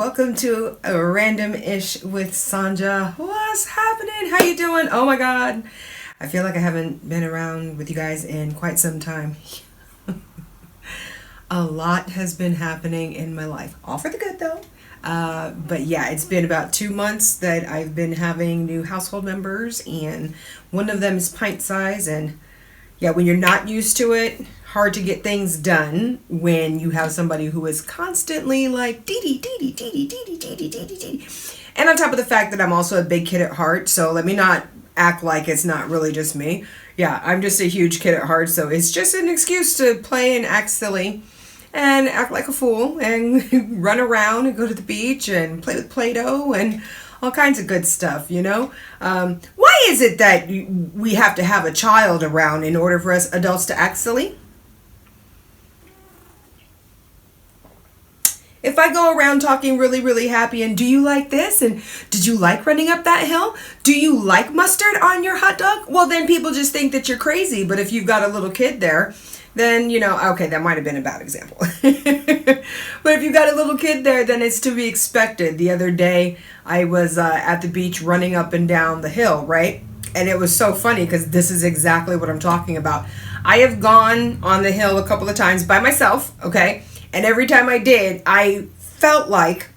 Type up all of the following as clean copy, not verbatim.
welcome to a Random-ish with Sanja. What's happening? How you doing? Oh my god. I feel like I haven't been around with you guys in quite some time. A lot has been happening in my life. All for the good though. But yeah, it's been about 2 months that I've been having new household members, and one of them is pint size, and yeah, when you're not used to it, hard to get things done when you have somebody who is constantly like dee dee dee dee dee dee dee dee dee dee. And on top of the fact that I'm also a big kid at heart, so let me not act like it's not really just me. Yeah, I'm just a huge kid at heart, so it's just an excuse to play and act silly and act like a fool and run around and go to the beach and play with Play-Doh and all kinds of good stuff, you know? Why is it that we have to have a child around in order for us adults to act silly? If I go around talking really, really happy and do you like this? And did you like running up that hill? Do you like mustard on your hot dog? Well, then people just think that you're crazy. But if you've got a little kid there, then, you know, okay, that might have been a bad example. But if you've got a little kid there, then it's to be expected. The other day, I was at the beach running up and down the hill, right? And it was so funny because this is exactly what I'm talking about. I have gone on the hill a couple of times by myself, okay? And every time I did, I felt like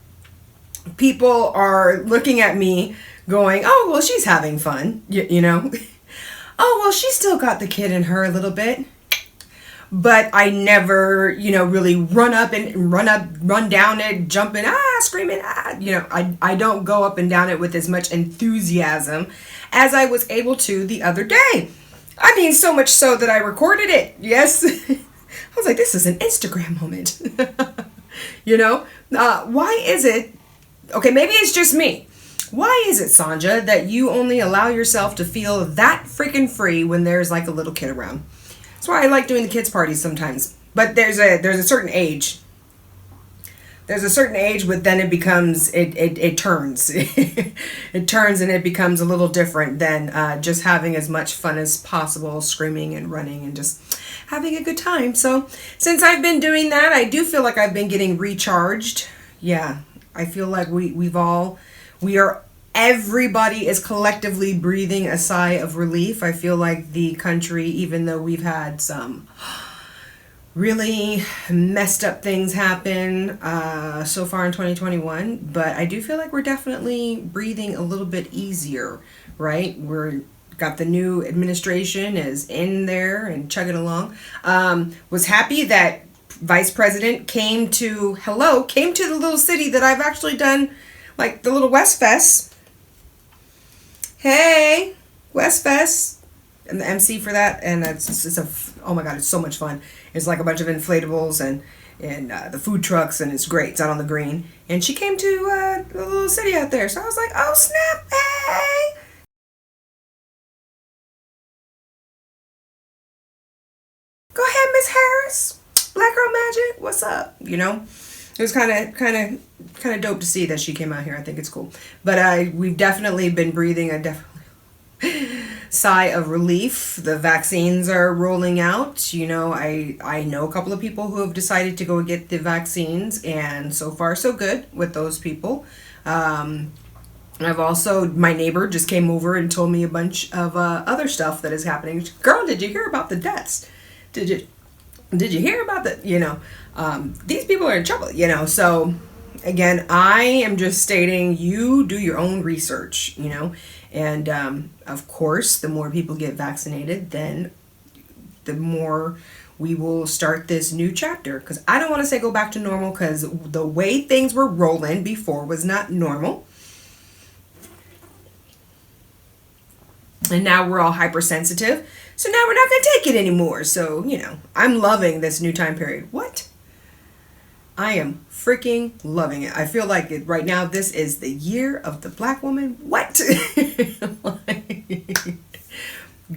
people are looking at me going, oh, well, she's having fun, you know? Oh, well, she's still got the kid in her a little bit. But I never, you know, really run down it, jumping, screaming, you know, I don't go up and down it with as much enthusiasm as I was able to the other day. I mean, so much so that I recorded it. Yes. I was like, this is an Instagram moment. You know, why is it, okay, maybe it's just me. Why is it, Sanja, that you only allow yourself to feel that freaking free when there's like a little kid around? That's why I like doing the kids' parties sometimes. But there's a certain age. There's a certain age, but then it becomes, it turns. It turns and it becomes a little different than just having as much fun as possible, screaming and running and just having a good time. So since I've been doing that, I do feel like I've been getting recharged. Yeah, I feel like everybody is collectively breathing a sigh of relief. I feel like the country, even though we've had some really messed up things happen so far in 2021, but I do feel like we're definitely breathing a little bit easier, right? Got the new administration is in there and chugging along. Was happy that Vice President came to the little city that I've actually done, like the little West Fest. Hey, West Fest. I'm the MC for that, and oh my god, it's so much fun. It's like a bunch of inflatables and the food trucks, and it's great. It's out on the green. And she came to the little city out there, so I was like, oh snap, hey! Go ahead, Miss Harris. Black Girl Magic, what's up? You know, it was kind of dope to see that she came out here. I think it's cool. But we've definitely been breathing a sigh of relief. The vaccines are rolling out. You know, I know a couple of people who have decided to go get the vaccines, and so far so good with those people. I've also, my neighbor just came over and told me a bunch of other stuff that is happening. Girl, did you hear about the deaths? Did you hear about the, you know, these people are in trouble, you know? So again, I am just stating, you do your own research, you know, and of course, the more people get vaccinated, then the more we will start this new chapter. Because I don't want to say go back to normal, because the way things were rolling before was not normal. And now we're all hypersensitive. So now we're not going to take it anymore. So, you know, I'm loving this new time period. What? I am freaking loving it. I feel like right now this is the year of the black woman. What?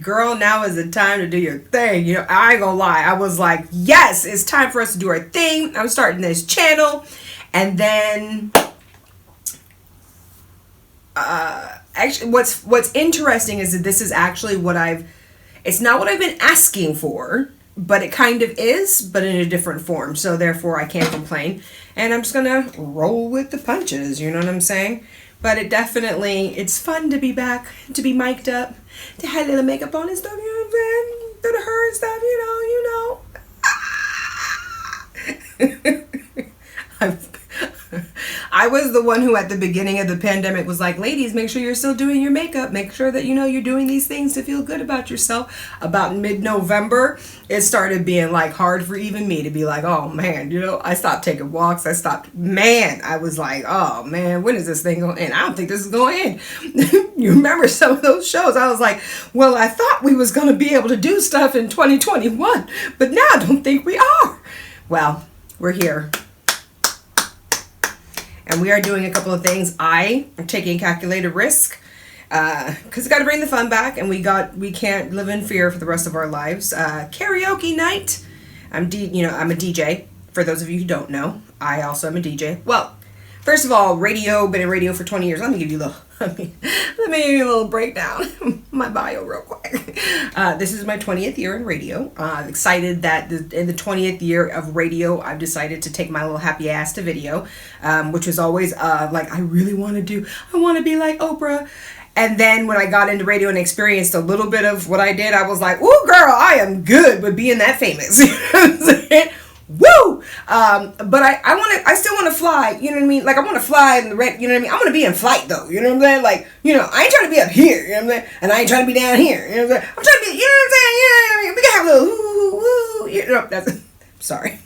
Girl, now is the time to do your thing. You know, I ain't gonna lie. I was like, yes, it's time for us to do our thing. I'm starting this channel. And then actually what's interesting is that this is actually it's not what I've been asking for, but it kind of is, but in a different form. So therefore I can't complain. and I'm just gonna roll with the punches, you know what I'm saying? But it's fun to be back, to be mic'd up, to have a little makeup on and stuff, you know what I'm saying? Do the her and stuff, I was the one who at the beginning of the pandemic was like, ladies, make sure you're still doing your makeup. Make sure that you're doing these things to feel good about yourself. About mid-November, it started being like hard for even me to be like, oh man, I stopped taking walks. I was like, oh man, when is this thing going to end? I don't think this is going to end. You remember some of those shows? I was like, well, I thought we was going to be able to do stuff in 2021, but now I don't think we are. Well, we're here. And we are doing a couple of things. I am taking a calculated risk because we got to bring the fun back, and we can't live in fear for the rest of our lives. Karaoke night. I'm a DJ. For those of you who don't know, I also am a DJ. Well, first of all, been in radio for 20 years. Let me give you a little breakdown. My bio real quick. This is my 20th year in radio. Excited that in the 20th year of radio, I've decided to take my little happy ass to video, which was always like I want to be like Oprah. And then when I got into radio and experienced a little bit of what I did, I was like, ooh, girl, I am good with being that famous. You know what I'm saying? Woo! But I still want to fly, you know what I mean? Like, I want to fly in the red, you know what I mean? I want to be in flight, though, you know what I'm saying? Like, I ain't trying to be up here, you know what I'm saying? And I ain't trying to be down here, you know what I'm saying? I'm trying to be, you know what I'm saying? Yeah, we can have a little sorry.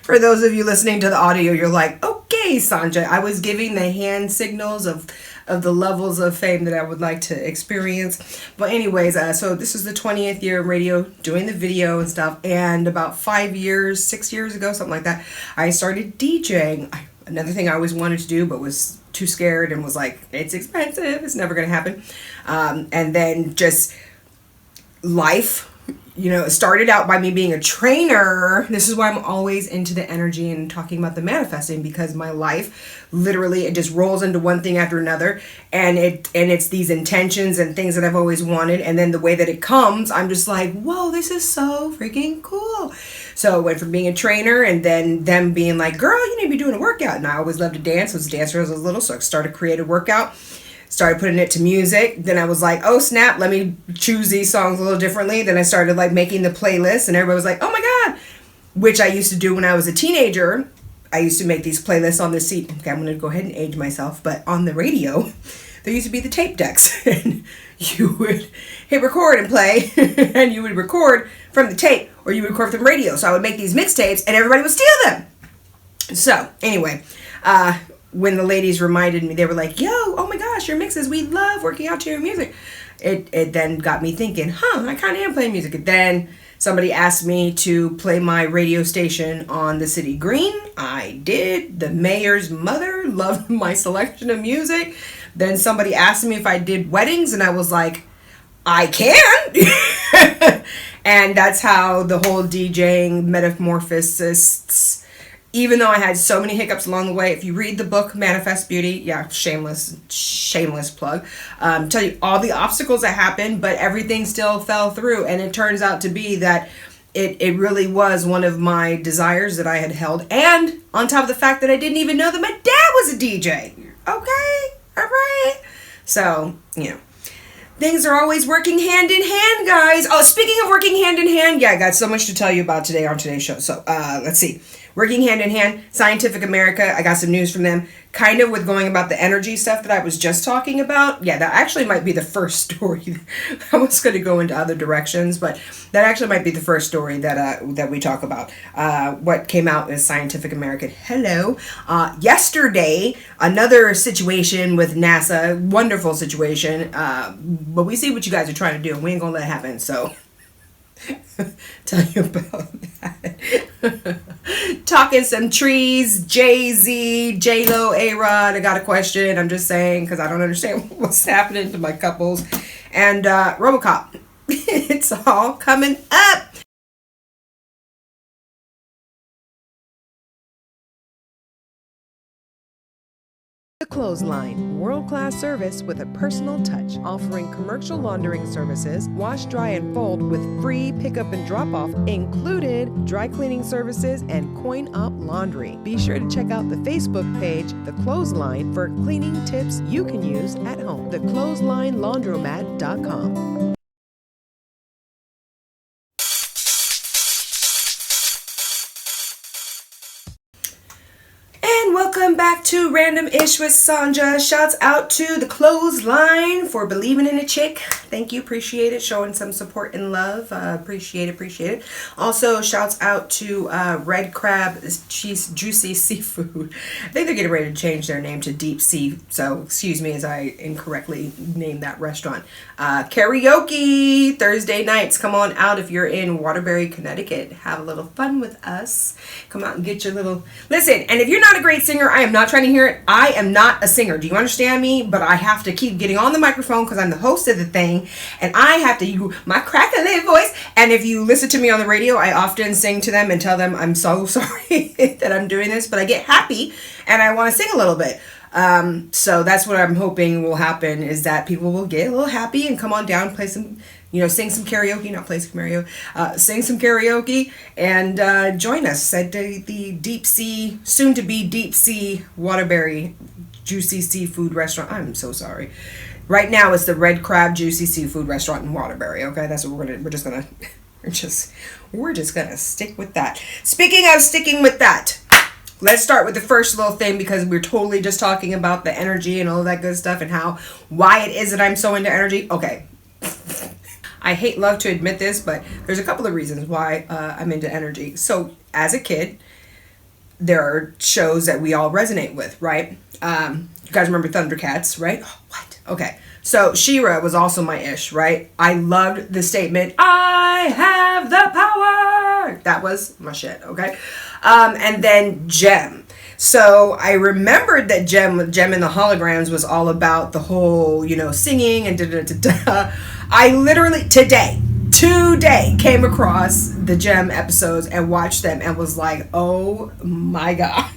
For those of you listening to the audio, you're like, okay, Sanjay, I was giving the hand signals of the levels of fame that I would like to experience. But anyways, so this is the 20th year in radio, doing the video and stuff. And about 6 years ago, something like that, I started DJing. Another thing I always wanted to do, but was too scared and was like, it's expensive, it's never going to happen. And then just life. It started out by me being a trainer. This is why I'm always into the energy and talking about the manifesting, because my life literally, it just rolls into one thing after another, and it's these intentions and things that I've always wanted, and then the way that it comes, I'm just like, whoa, this is so freaking cool. So I went from being a trainer, and then them being like, girl, you need to be doing a workout. And I always loved to dance. I was a dancer as I was little, so I started creating a workout. Started putting it to music. Then I was like, oh snap, let me choose these songs a little differently. Then I started like making the playlist, and everybody was like, oh my God, which I used to do when I was a teenager. I used to make these playlists on the seat. Okay, I'm going to go ahead and age myself, but on the radio, there used to be the tape decks, and you would hit record and play, and you would record from the tape, or you would record from the radio. So I would make these mixtapes, and everybody would steal them. So anyway, when the ladies reminded me, they were like, yo, oh my gosh, your mixes, we love working out to your music. It then got me thinking, I kind of am playing music. And then somebody asked me to play my radio station on the city green. I did. The mayor's mother loved my selection of music. Then somebody asked me if I did weddings, and I was like, I can. And that's how the whole DJing metamorphosis, even though I had so many hiccups along the way. If you read the book Manifest Beauty, yeah, shameless plug, tell you all the obstacles that happened, but everything still fell through. And it turns out to be that it really was one of my desires that I had held. And on top of the fact that I didn't even know that my dad was a DJ. Okay, all right. So, things are always working hand in hand, guys. Oh, speaking of working hand in hand, yeah, I got so much to tell you about today on today's show. So let's see. Working hand in hand, Scientific America, I got some news from them, kind of with going about the energy stuff that I was just talking about. Yeah, that actually might be the first story. I was going to go into other directions, but that actually might be the first story that we talk about. What came out is Scientific American. Hello. Yesterday, another situation with NASA, wonderful situation, but we see what you guys are trying to do, and we ain't going to let it happen, so tell you about that. Talking some trees, Jay-Z, J-Lo, A-Rod. I got a question. I'm just saying, because I don't understand what's happening to my couples. And RoboCop. It's all coming up. The Clothesline, world-class service with a personal touch, offering commercial laundering services, wash, dry, and fold with free pickup and drop-off included, dry cleaning services, and coin-op laundry. Be sure to check out the Facebook page, The Clothesline, for cleaning tips you can use at home. TheClotheslineLaundromat.com. Welcome back to Random Ish with Sandra. Shouts out to the Clothesline for believing in a chick. Thank you, appreciate it. Showing some support and love. Appreciate it. Also, shouts out to Red Crab Juicy Seafood. I think they're getting ready to change their name to Deep Sea. So excuse me as I incorrectly named that restaurant. Karaoke Thursday nights. Come on out if you're in Waterbury, Connecticut. Have a little fun with us. Come out and get your little... Listen, and if you're not a great singer, I am not trying to hear it. I am not a singer. Do you understand me? But I have to keep getting on the microphone because I'm the host of the thing, and I have to use my crackly voice. And if you listen to me on the radio, I often sing to them and tell them I'm so sorry that I'm doing this, but I get happy and I want to sing a little bit. So that's what I'm hoping will happen, is that people will get a little happy and come on down, play some, sing some karaoke, not play some karaoke, sing some karaoke, and join us at the Deep Sea, soon to be Deep Sea Waterbury Juicy Seafood Restaurant. I'm so sorry. Right now it's the Red Crab Juicy Seafood Restaurant in Waterbury. Okay, that's what we're just gonna stick with that. Speaking of sticking with that, let's start with the first little thing, because we're totally just talking about the energy and all that good stuff and why it is that I'm so into energy. Okay. I love to admit this, but there's a couple of reasons why I'm into energy. So as a kid, there are shows that we all resonate with, right? You guys remember Thundercats, right? Oh, what? Okay. So She-Ra was also my ish, right? I loved the statement, I have the power. That was my shit, okay? And then Gem. So I remembered that Gem and the Holograms was all about the whole, singing and da-da-da-da. I literally, today, came across the Gem episodes and watched them and was like, oh my God.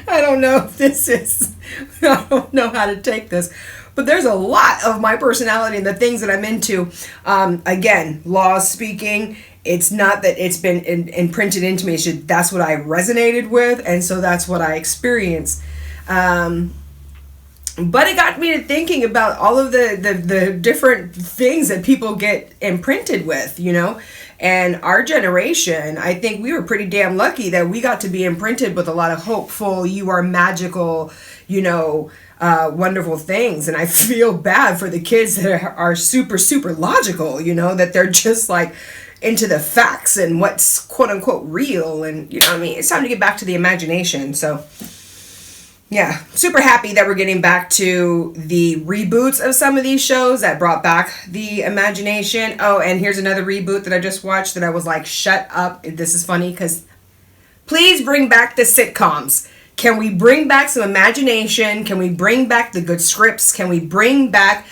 I don't know how to take this. But there's a lot of my personality and the things that I'm into. Again, law speaking, it's not that it's been imprinted into me. That's what I resonated with, and so that's what I experienced. But it got me to thinking about all of the different things that people get imprinted with, And our generation, I think we were pretty damn lucky that we got to be imprinted with a lot of hopeful, you are magical, wonderful things. And I feel bad for the kids that are super, super logical, that they're just like into the facts and what's quote unquote real. And, it's time to get back to the imagination. So yeah, super happy that we're getting back to the reboots of some of these shows that brought back the imagination. Oh, and here's another reboot that I just watched that I was like, shut up. This is funny, because please bring back the sitcoms. Can we bring back some imagination? Can we bring back the good scripts? Can we bring back,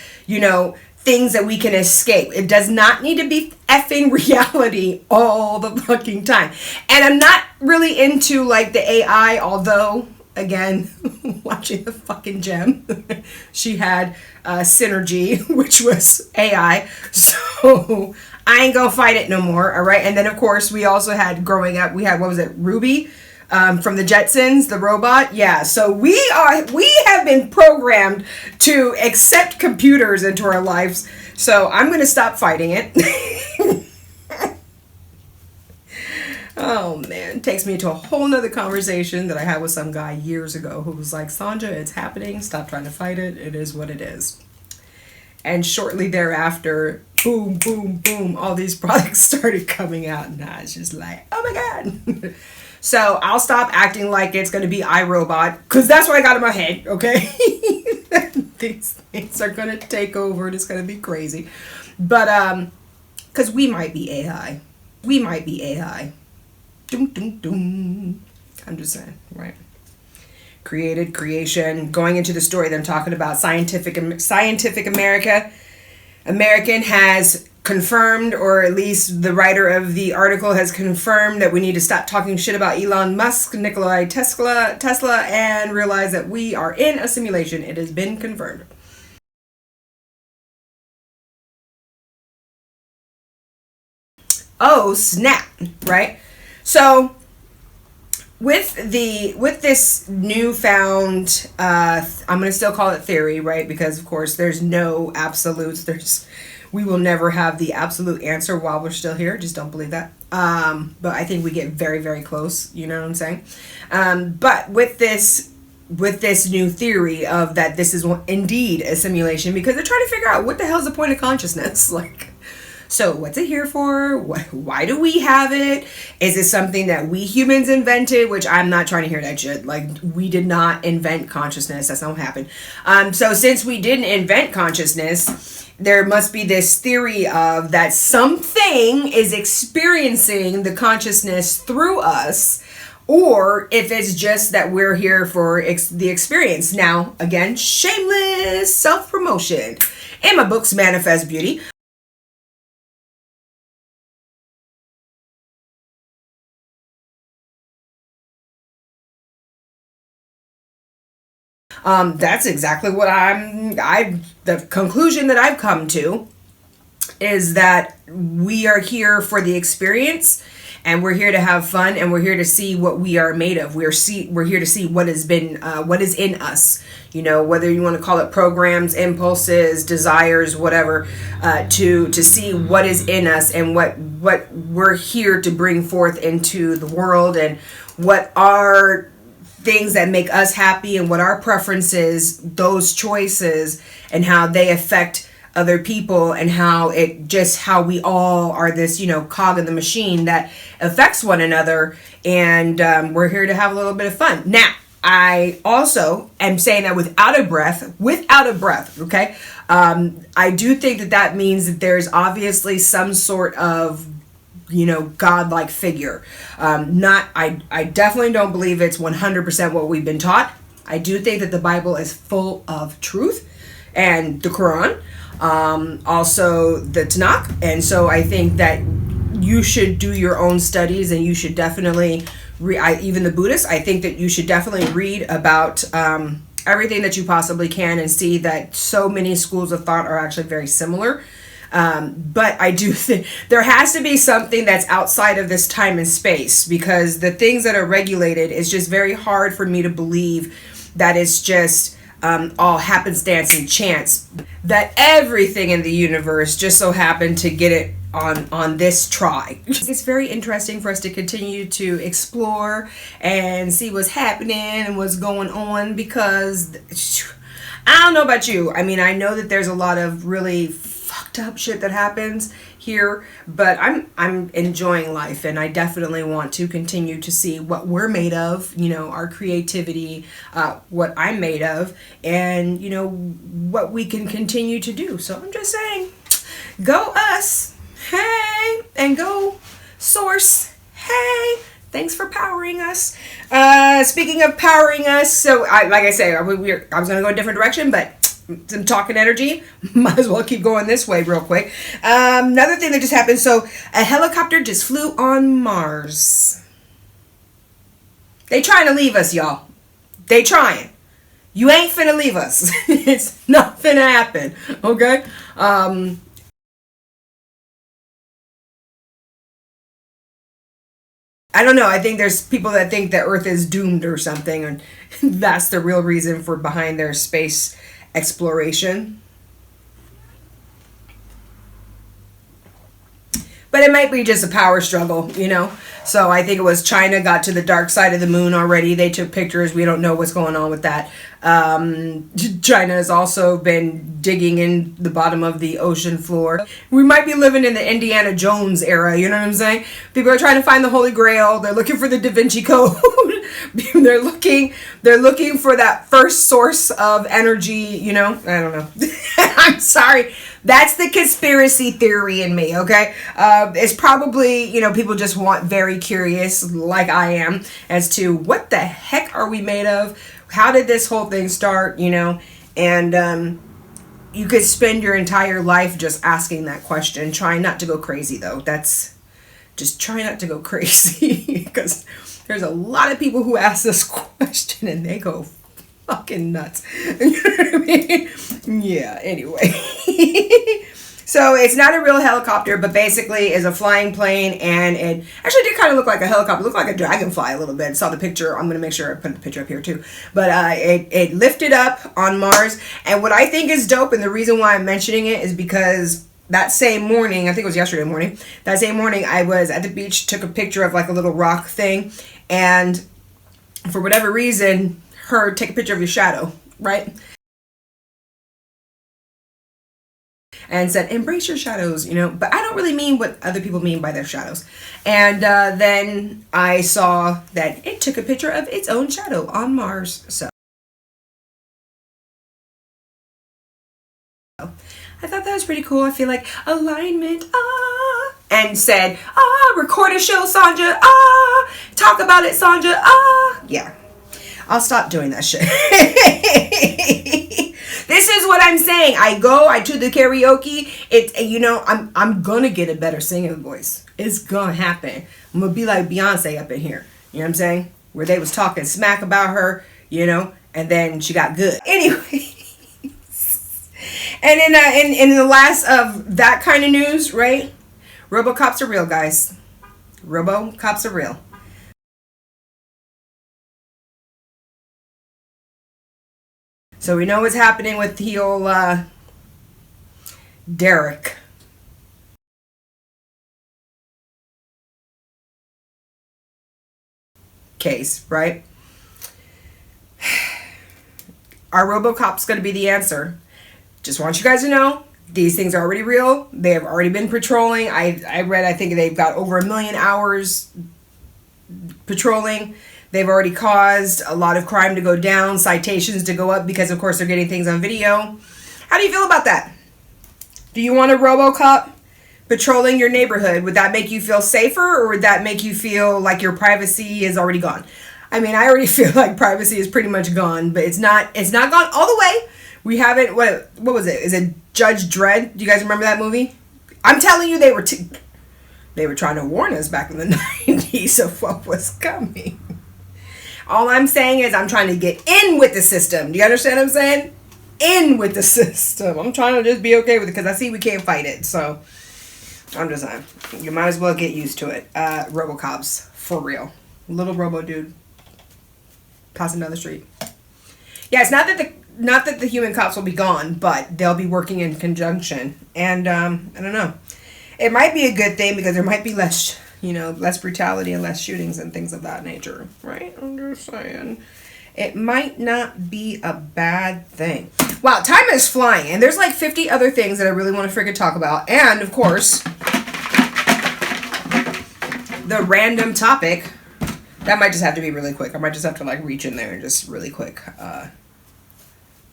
things that we can escape? It does not need to be effing reality all the fucking time. And I'm not really into like the AI, although... Again, watching the fucking Gem, she had Synergy, which was AI, so I ain't gonna fight it no more, all right? And then, of course, we also had, growing up, what was it, Ruby from the Jetsons, the robot? Yeah, so we have been programmed to accept computers into our lives, so I'm gonna stop fighting it. Oh man, takes me to a whole nother conversation that I had with some guy years ago who was like, Sandra, it's happening, stop trying to fight it, it is what it is. And shortly thereafter, boom, boom, boom, all these products started coming out, and I was just like, oh my God. So I'll stop acting like it's going to be iRobot, because that's what I got in my head, okay? These things are going to take over, and it's going to be crazy. But, because we might be AI. We might be AI. Doom, doom, doom. I'm just saying, right? Creation, going into the story that I'm talking about, Scientific American has confirmed, or at least the writer of the article has confirmed, that we need to stop talking shit about Elon Musk, Nikola Tesla, and realize that we are in a simulation. It has been confirmed. Oh snap, right? So with this newfound, I'm gonna still call it theory, right? Because of course there's no absolutes. We will never have the absolute answer while we're still here. Just don't believe that. But I think we get very, very close. You know what I'm saying? But with this new theory of that this is indeed a simulation, because they're trying to figure out what the hell's the point of consciousness. Like, so what's it here for? Why do we have it? Is it something that we humans invented? Which I'm not trying to hear that shit. Like, we did not invent consciousness. That's not what happened. So since we didn't invent consciousness, there must be this theory of that something is experiencing the consciousness through us, or if it's just that we're here for the experience. Now, again, shameless self-promotion. In my books, Manifest Beauty, that's exactly what the conclusion that I've come to is that we are here for the experience, and we're here to have fun, and we're here to see what we are made of. We're here to see what is in us. You know, whether you want to call it programs, impulses, desires, whatever, to see what is in us and what we're here to bring forth into the world, and what are things that make us happy, and what our preferences, those choices, and how they affect other people, and how we all are this, cog in the machine that affects one another. And we're here to have a little bit of fun. Now, I also am saying that without a breath, okay? I do think that means that there's obviously some sort of godlike figure. I definitely don't believe it's 100% what we've been taught. I do think that the Bible is full of truth, and the Quran, also the Tanakh. And so I think that you should do your own studies, and you should definitely even the Buddhists, I think that you should definitely read about everything that you possibly can, and see that so many schools of thought are actually very similar. But I do think there has to be something that's outside of this time and space, because the things that are regulated is just very hard for me to believe that it's just all happenstance and chance, that everything in the universe just so happened to get it on this try. It's very interesting for us to continue to explore and see what's happening and what's going on, because I don't know about you. I mean, I know that there's a lot of really fucked up shit that happens here, but I'm enjoying life, and I definitely want to continue to see what we're made of, our creativity, what I'm made of, and what we can continue to do. So I'm just saying, go us, hey, and go source, hey. Thanks for powering us. Speaking of powering us, so like I say, I was gonna go a different direction, but some talking energy, might as well keep going this way real quick. Another thing that just happened, so a helicopter just flew on Mars. They trying to leave us, y'all. They trying. You ain't finna leave us. It's not finna happen, okay? I don't know. I think there's people that think that Earth is doomed or something, and that's the real reason for behind their space exploration. But it might be just a power struggle, So I think it was China got to the dark side of the moon already. They took pictures. We don't know what's going on with that. China has also been digging in the bottom of the ocean floor. We might be living in the Indiana Jones era, you know what I'm saying? People are trying to find the Holy Grail. They're looking for the Da Vinci Code. they're looking for that first source of energy, I don't know. I'm sorry. That's the conspiracy theory in me, okay? It's probably, people just very curious, like I am, as to what the heck are we made of? How did this whole thing start, And you could spend your entire life just asking that question. Try not to go crazy though. That's just try not to go crazy because there's a lot of people who ask this question and they go fucking nuts. You know what I mean? Yeah, anyway. So it's not a real helicopter, but basically is a flying plane, and it actually did kind of look like a helicopter. It looked like a dragonfly a little bit. Saw the picture. I'm going to make sure I put the picture up here too. But it lifted up on Mars, and what I think is dope, and the reason why I'm mentioning it is because that same morning, I think it was yesterday morning, that same morning I was at the beach, took a picture of like a little rock thing, and for whatever reason, take a picture of your shadow, right? And said, embrace your shadows, you know, but I don't really mean what other people mean by their shadows. And then I saw that it took a picture of its own shadow on Mars. So I thought that was pretty cool. I feel like alignment, and said, record a show, Sandra, talk about it, Sandra, yeah. I'll stop doing that shit. This is what I'm saying. I do the karaoke. I'm gonna get a better singing voice. It's gonna happen. I'm gonna be like Beyonce up in here. You know what I'm saying? Where they was talking smack about her, you know, and then she got good. Anyway. And in the last of that kind of news, right? RoboCops are real, guys. RoboCops are real. So we know what's happening with the old Derek. Case, right? Are RoboCops going to be the answer? Just want you guys to know, these things are already real. They have already been patrolling. I read, I think they've got over 1 million hours patrolling. They've already caused a lot of crime to go down, citations to go up because, of course, they're getting things on video. How do you feel about that? Do you want a RoboCop patrolling your neighborhood? Would that make you feel safer, or would that make you feel like your privacy is already gone? I mean, I already feel like privacy is pretty much gone, but it's not gone all the way. We haven't, what was it? Is it Judge Dredd? Do you guys remember that movie? I'm telling you, they were trying to warn us back in the 90s of what was coming. All I'm saying is I'm trying to get in with the system. Do you understand what I'm saying? In with the system. I'm trying to just be okay with it because I see we can't fight it. So I'm just saying, you might as well get used to it. RoboCops, for real. Little robo dude passing down the street. Yeah, it's not that the human cops will be gone, but they'll be working in conjunction. And I don't know. It might be a good thing because there might be less brutality and less shootings and things of that nature, right? I'm just saying. It might not be a bad thing. Wow, time is flying, and there's like 50 other things that I really want to freaking talk about. And, of course, the random topic. That might just have to be really quick. I might just have to, like, reach in there and just really quick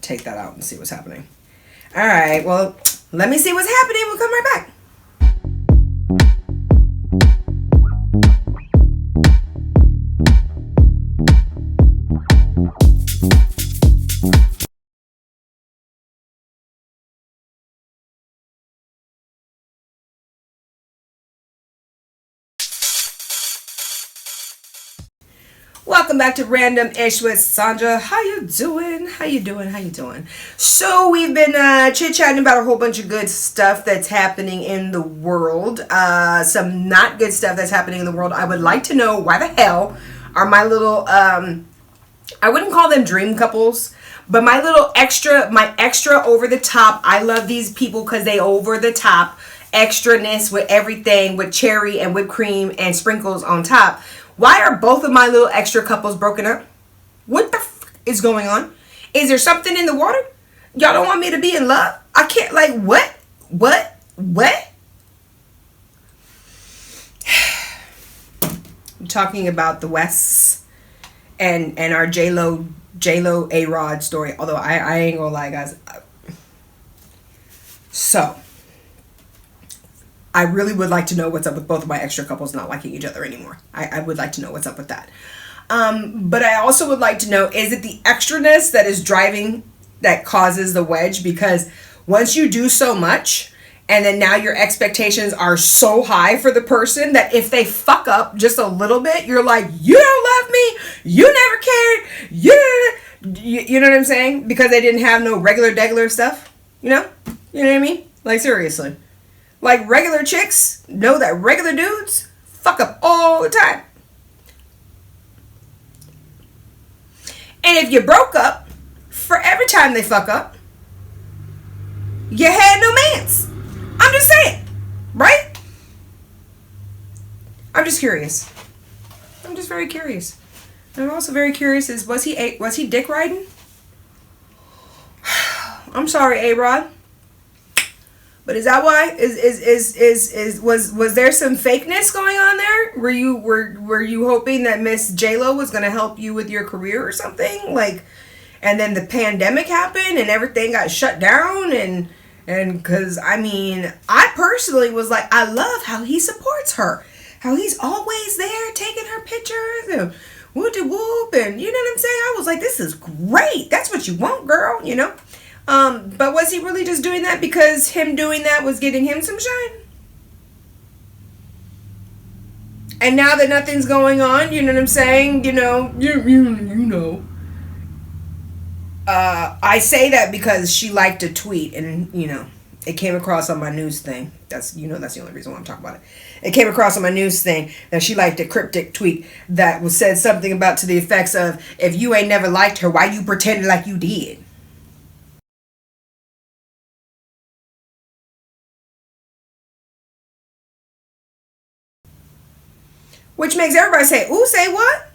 take that out and see what's happening. All right, well, let me see what's happening. We'll come right back. Welcome back to Random Ish with Sandra. How you doing? How you doing? So we've been chit-chatting about a whole bunch of good stuff that's happening in the world. Some not good stuff that's happening in the world. I would like to know why the hell are my little, I wouldn't call them dream couples, but my extra over the top. I love these people because they over the top extraness with everything, with cherry and whipped cream and sprinkles on top. Why are both of my little extra couples broken up? What the is going on? Is there something in the water? Y'all don't want me to be in love? I can't, like, what? I'm talking about the Wests and our J-Lo A-Rod story. Although I ain't gonna lie, guys. So, I really would like to know what's up with both of my extra couples not liking each other anymore. I would like to know what's up with that. But I also would like to know, is it the extraness that causes the wedge? Because once you do so much, and then now your expectations are so high for the person that if they fuck up just a little bit, you're like, you don't love me, you never cared, you know what I'm saying? Because they didn't have no regular stuff, you know what I mean? Like, seriously. Like, regular chicks know that regular dudes fuck up all the time. And if you broke up, for every time they fuck up, you had no mans. I'm just saying, right? I'm just curious. I'm just very curious. And I'm also very curious is was he dick riding? I'm sorry, A-Rod. But is that why? Was there some fakeness going on there? Were you hoping that Miss J-Lo was gonna help you with your career or something? Like, and then the pandemic happened and everything got shut down and because I mean, I personally was like, I love how he supports her, how he's always there taking her pictures and whoop de whoop, and you know what I'm saying? I was like, this is great. That's what you want, girl. You know. But was he really just doing that because him doing that was getting him some shine? And now that nothing's going on, you know what I'm saying? You know. I say that because she liked a tweet and, you know, it came across on my news thing. That's the only reason why I'm talking about it. It came across on my news thing that she liked a cryptic tweet that was said something about to the effects of, if you ain't never liked her, why you pretending like you did? Which makes everybody say, ooh, say what?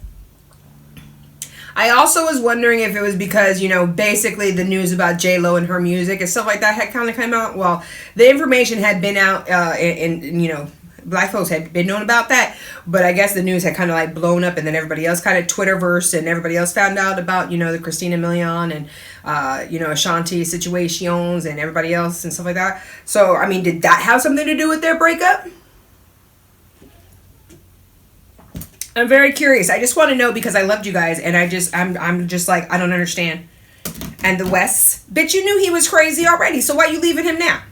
I also was wondering if it was because, you know, basically the news about J-Lo and her music and stuff like that had kind of come out. Well, the information had been out and you know, black folks had been known about that. But I guess the news had kind of like blown up and then everybody else kind of Twitterverse and everybody else found out about, you know, the Christina Milian and, you know, Ashanti situations and everybody else and stuff like that. So, I mean, did that have something to do with their breakup? I'm very curious. I just want to know because I loved you guys, and I'm just like, I don't understand. And the West, bitch, you knew he was crazy already, so why you leaving him now?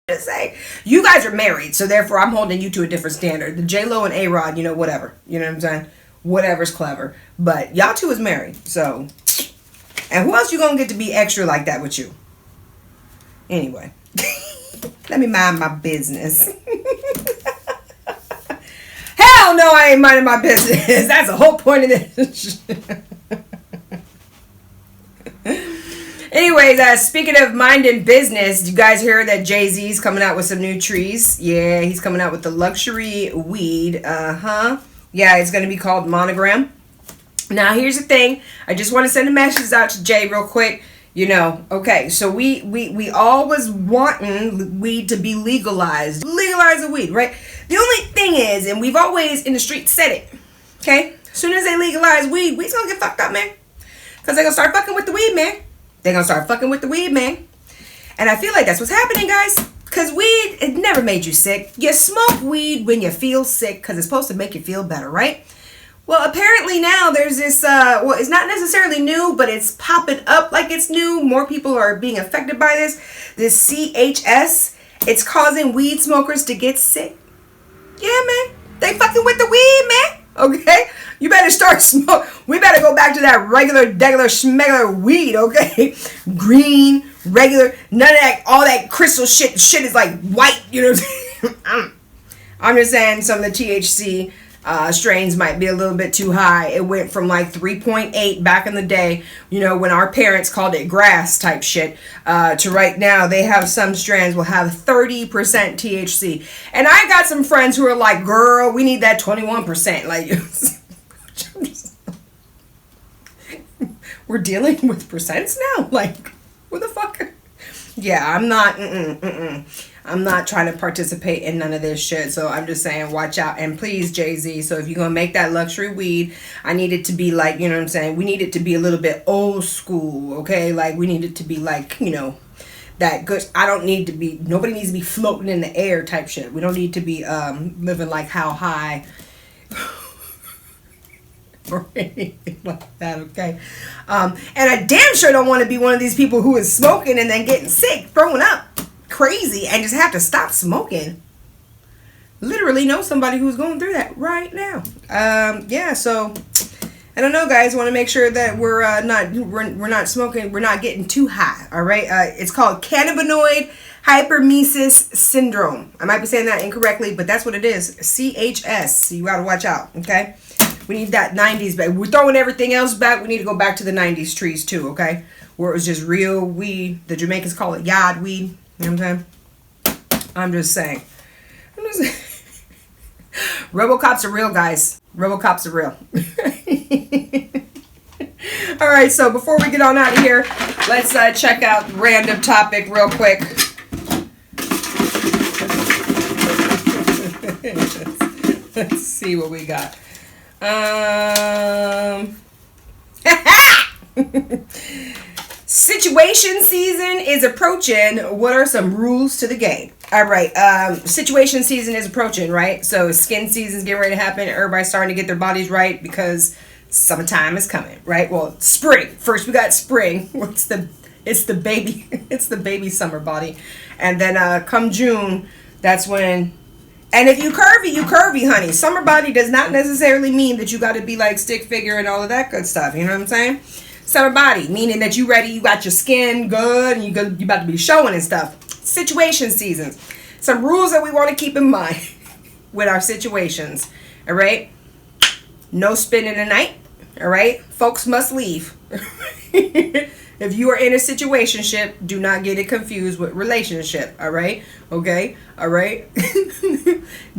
To say, you guys are married, so therefore I'm holding you to a different standard. The J-Lo and A-Rod, you know, whatever. You know what I'm saying? Whatever's clever. But y'all two is married, so. And who else you gonna get to be extra like that with you? Anyway, let me mind my business. Hell no, I ain't minding my business. That's the whole point of this. Anyways, speaking of minding business, did you guys hear that Jay-Z's coming out with some new trees? Yeah, he's coming out with the luxury weed. Yeah, it's going to be called Monogram. Now, here's the thing. I just want to send a message out to Jay real quick. You know, okay, so we always wanting weed to be legalized. Legalize the weed, right? The only thing is, and we've always in the street said it, okay? As soon as they legalize weed, weed's gonna get fucked up, man. Because they're gonna start fucking with the weed, man. They're gonna start fucking with the weed, man. And I feel like that's what's happening, guys. Because weed, it never made you sick. You smoke weed when you feel sick because it's supposed to make you feel better, right? Well, apparently now there's this, well, it's not necessarily new, but it's popping up like it's new. More people are being affected by this CHS. It's causing weed smokers to get sick. Yeah, man. They fucking with the weed, man. Okay? You better start smoke. We better go back to that regular, schmegular weed, okay? Green, regular, none of that, all that crystal shit. Shit is like white, you know what I'm saying? I'm just saying some of the THC strains might be a little bit too high. It went from like 3.8 back in the day, you know, when our parents called it grass type shit, to right now they have some strands will have 30% THC. And I got some friends who are like, girl, we need that 21%. Like, we're dealing with percents now? Like, what the fuck? Yeah, I'm not, I'm not trying to participate in none of this shit. So I'm just saying, watch out. And please, Jay-Z, so if you're going to make that luxury weed, I need it to be like, you know what I'm saying? We need it to be a little bit old school, okay? Like, we need it to be like, you know, that good. I don't need to be, nobody needs to be floating in the air type shit. We don't need to be living like how high. or anything like that, okay? And I damn sure don't want to be one of these people who is smoking and then getting sick, throwing up crazy, and just have to stop smoking. Literally know somebody who's going through that right now. Yeah, so I don't know, guys. Want to make sure that we're not smoking. We're not getting too high. All right. It's called cannabinoid hypermesis syndrome. I might be saying that incorrectly, but that's what it is. CHS. So you gotta watch out. Okay. We need that 90s back. We're throwing everything else back. We need to go back to the 90s trees too. Okay. Where it was just real weed. The Jamaicans call it yard weed. You know what I'm saying? I'm just saying. RoboCops are real, guys. RoboCops are real. All right, so before we get on out of here, let's check out random topic real quick. Let's see what we got. Situation season is approaching. What are some rules to the game? All right. Situation season is approaching, right? So skin season's getting ready to happen. Everybody's starting to get their bodies right because summertime is coming, right? Well, spring. First we got spring. It's the baby summer body. And then come June, that's when. And if you curvy, honey. Summer body does not necessarily mean that you got to be like stick figure and all of that good stuff. You know what I'm saying? Summer body, meaning that you ready, you got your skin good, and you about to be showing and stuff. Situation seasons. Some rules that we want to keep in mind with our situations. All right? No spending the night. All right? Folks must leave. If you are in a situationship, do not get it confused with relationship. All right? Okay? All right?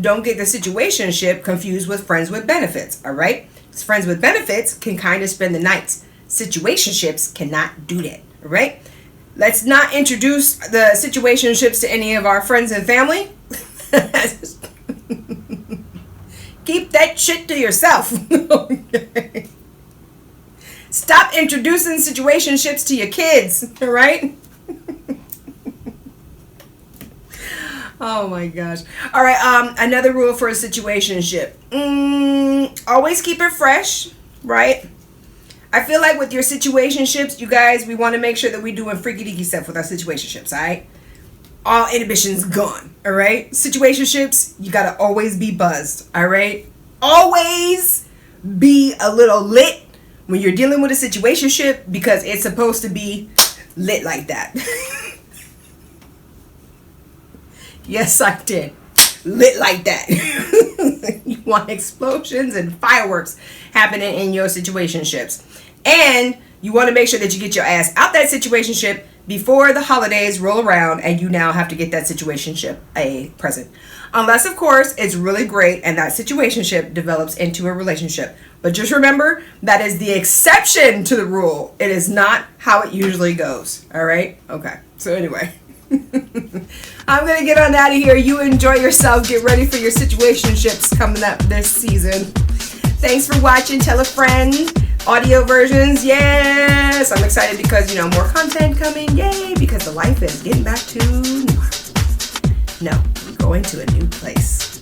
Don't get the situationship confused with friends with benefits. All right? Friends with benefits can kind of spend the nights. Situationships cannot do that. All right? Let's not introduce the situationships to any of our friends and family. Keep that shit to yourself. Okay? Stop introducing situationships to your kids. All right? Oh my gosh. All right. Another rule for a situationship. Always keep it fresh, right? I feel like with your situationships, you guys, we want to make sure that we're doing freaky deaky stuff with our situationships, all right? All inhibitions gone, all right? Situationships, you got to always be buzzed, all right? Always be a little lit when you're dealing with a situationship because it's supposed to be lit like that. Yes, I did. Lit like that. You want explosions and fireworks happening in your situationships. And you want to make sure that you get your ass out that situationship before the holidays roll around and you now have to get that situationship a present. Unless, of course, it's really great and that situationship develops into a relationship. But just remember, that is the exception to the rule. It is not how it usually goes. All right? Okay. So anyway. I'm going to get on out of here. You enjoy yourself. Get ready for your situationships coming up this season. Thanks for watching. Tell a friend. Audio versions. Yes. I'm excited because, more content coming. Yay. Because the life is getting back to normal. No, we're going to a new place.